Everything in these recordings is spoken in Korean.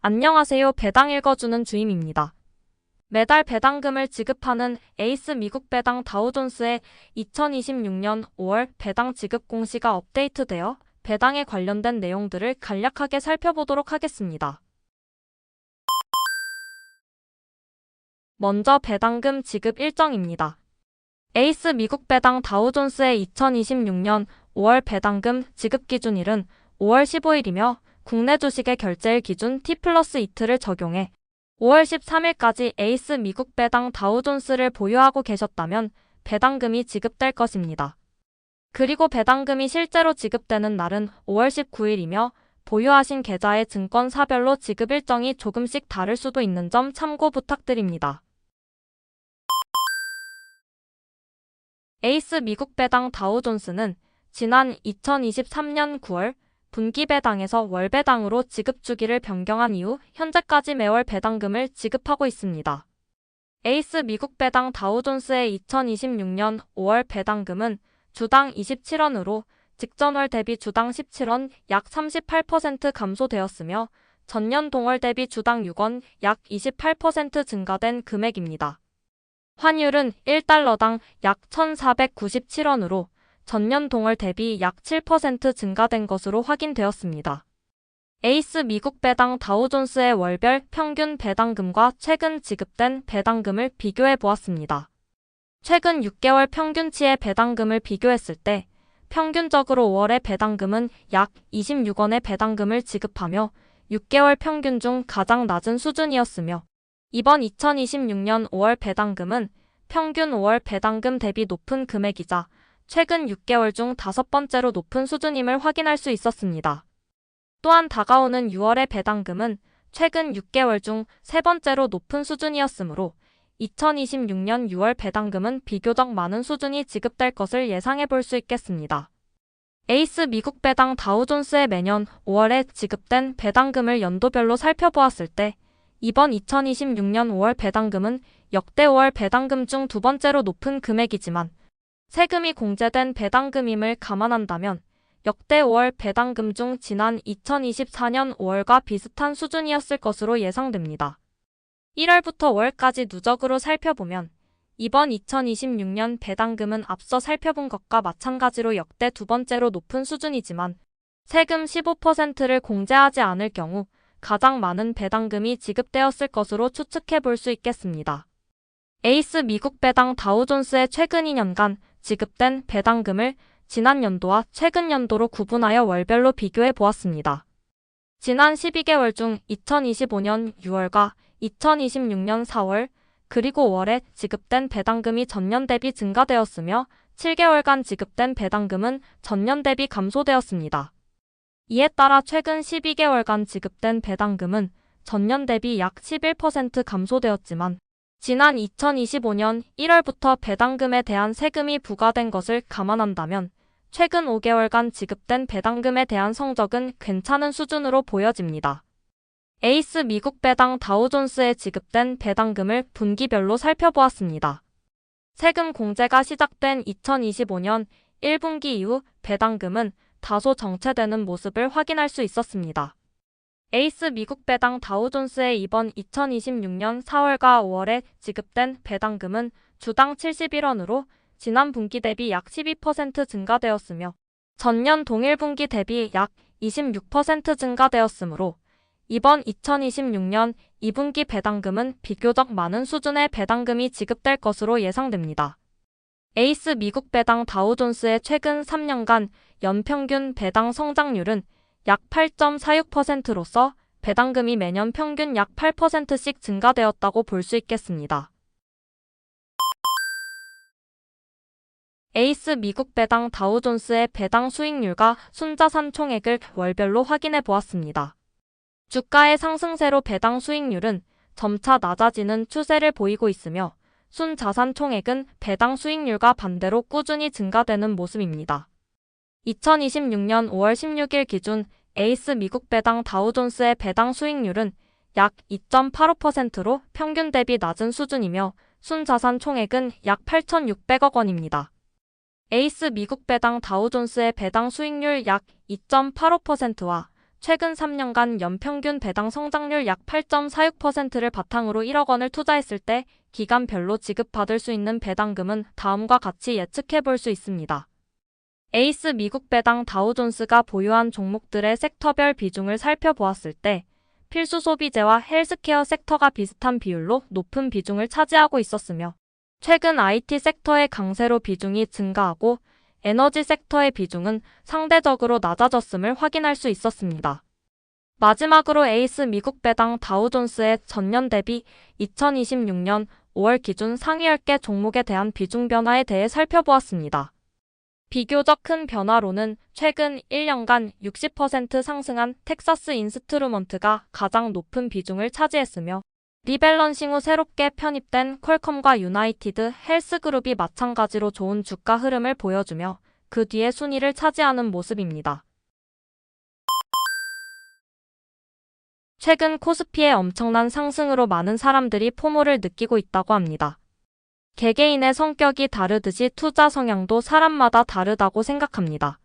안녕하세요. 배당 읽어주는 주임입니다. 매달 배당금을 지급하는 에이스 미국 배당 다우존스의 2026년 5월 배당 지급 공시가 업데이트되어 배당에 관련된 내용들을 간략하게 살펴보도록 하겠습니다. 먼저 배당금 지급 일정입니다. 에이스 미국 배당 다우존스의 2026년 5월 배당금 지급 기준일은 5월 15일이며 국내 주식의 결제일 기준 T+2 이틀을 적용해 5월 13일까지 에이스 미국 배당 다우존스를 보유하고 계셨다면 배당금이 지급될 것입니다. 그리고 배당금이 실제로 지급되는 날은 5월 19일이며 보유하신 계좌의 증권사별로 지급 일정이 조금씩 다를 수도 있는 점 참고 부탁드립니다. 에이스 미국 배당 다우존스는 지난 2023년 9월 분기 배당에서 월 배당으로 지급 주기를 변경한 이후 현재까지 매월 배당금을 지급하고 있습니다. 에이스 미국 배당 다우존스의 2026년 5월 배당금은 주당 27원으로 직전월 대비 주당 17원 약 38% 감소되었으며 전년 동월 대비 주당 6원 약 28% 증가된 금액입니다. 환율은 1달러당 약 1,497원으로 전년 동월 대비 약 7% 증가된 것으로 확인되었습니다. 에이스 미국 배당 다우존스의 월별 평균 배당금과 최근 지급된 배당금을 비교해 보았습니다. 최근 6개월 평균치의 배당금을 비교했을 때 평균적으로 5월의 배당금은 약 26원의 배당금을 지급하며 6개월 평균 중 가장 낮은 수준이었으며 이번 2026년 5월 배당금은 평균 5월 배당금 대비 높은 금액이자 최근 6개월 중 5번째로 높은 수준임을 확인할 수 있었습니다. 또한 다가오는 6월의 배당금은 최근 6개월 중 3번째로 높은 수준이었으므로 2026년 6월 배당금은 비교적 많은 수준이 지급될 것을 예상해 볼 수 있겠습니다. 에이스 미국 배당 다우존스의 매년 5월에 지급된 배당금을 연도별로 살펴보았을 때 이번 2026년 5월 배당금은 역대 5월 배당금 중 두 번째로 높은 금액이지만 세금이 공제된 배당금임을 감안한다면 역대 5월 배당금 중 지난 2024년 5월과 비슷한 수준이었을 것으로 예상됩니다. 1월부터 5월까지 누적으로 살펴보면 이번 2026년 배당금은 앞서 살펴본 것과 마찬가지로 역대 두 번째로 높은 수준이지만 세금 15%를 공제하지 않을 경우 가장 많은 배당금이 지급되었을 것으로 추측해 볼 수 있겠습니다. 에이스 미국 배당 다우존스의 최근 2년간 지급된 배당금을 지난 연도와 최근 연도로 구분하여 월별로 비교해 보았습니다. 지난 12개월 중 2025년 6월과 2026년 4월 그리고 5월에 지급된 배당금이 전년 대비 증가되었으며 7개월간 지급된 배당금은 전년 대비 감소되었습니다. 이에 따라 최근 12개월간 지급된 배당금은 전년 대비 약 11% 감소되었지만 지난 2025년 1월부터 배당금에 대한 세금이 부과된 것을 감안한다면 최근 5개월간 지급된 배당금에 대한 성적은 괜찮은 수준으로 보여집니다. 에이스 미국 배당 다우존스에 지급된 배당금을 분기별로 살펴보았습니다. 세금 공제가 시작된 2025년 1분기 이후 배당금은 다소 정체되는 모습을 확인할 수 있었습니다. 에이스 미국 배당 다우존스의 이번 2026년 4월과 5월에 지급된 배당금은 주당 71원으로 지난 분기 대비 약 12% 증가되었으며 전년 동일 분기 대비 약 26% 증가되었으므로 이번 2026년 2분기 배당금은 비교적 많은 수준의 배당금이 지급될 것으로 예상됩니다. 에이스 미국 배당 다우존스의 최근 3년간 연평균 배당 성장률은 약 8.46%로서 배당금이 매년 평균 약 8%씩 증가되었다고 볼 수 있겠습니다. 에이스 미국 배당 다우존스의 배당 수익률과 순자산 총액을 월별로 확인해 보았습니다. 주가의 상승세로 배당 수익률은 점차 낮아지는 추세를 보이고 있으며 순자산 총액은 배당 수익률과 반대로 꾸준히 증가되는 모습입니다. 2026년 5월 16일 기준 에이스 미국 배당 다우존스의 배당 수익률은 약 2.85%로 평균 대비 낮은 수준이며 순자산 총액은 약 8,600억 원입니다. 에이스 미국 배당 다우존스의 배당 수익률 약 2.85%와 최근 3년간 연평균 배당 성장률 약 8.46%를 바탕으로 1억 원을 투자했을 때 기간별로 지급받을 수 있는 배당금은 다음과 같이 예측해 볼 수 있습니다. 에이스 미국 배당 다우존스가 보유한 종목들의 섹터별 비중을 살펴보았을 때 필수 소비재와 헬스케어 섹터가 비슷한 비율로 높은 비중을 차지하고 있었으며 최근 IT 섹터의 강세로 비중이 증가하고 에너지 섹터의 비중은 상대적으로 낮아졌음을 확인할 수 있었습니다. 마지막으로 에이스 미국 배당 다우존스의 전년 대비 2026년 5월 기준 상위 10개 종목에 대한 비중 변화에 대해 살펴보았습니다. 비교적 큰 변화로는 최근 1년간 60% 상승한 텍사스 인스트루먼트가 가장 높은 비중을 차지했으며 리밸런싱 후 새롭게 편입된 퀄컴과 유나이티드 헬스그룹이 마찬가지로 좋은 주가 흐름을 보여주며 그 뒤에 순위를 차지하는 모습입니다. 최근 코스피의 엄청난 상승으로 많은 사람들이 포모를 느끼고 있다고 합니다. 개개인의 성격이 다르듯이 투자 성향도 사람마다 다르다고 생각합니다.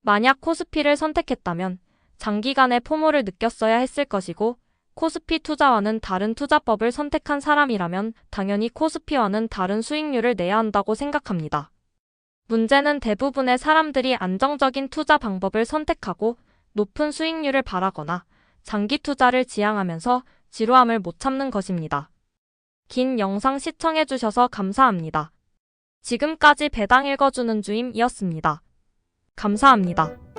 만약 코스피를 선택했다면 장기간의 포모를 느꼈어야 했을 것이고 코스피 투자와는 다른 투자법을 선택한 사람이라면 당연히 코스피와는 다른 수익률을 내야 한다고 생각합니다. 문제는 대부분의 사람들이 안정적인 투자 방법을 선택하고 높은 수익률을 바라거나 장기 투자를 지향하면서 지루함을 못 참는 것입니다. 긴 영상 시청해주셔서 감사합니다. 지금까지 배당 읽어주는 주임이었습니다. 감사합니다.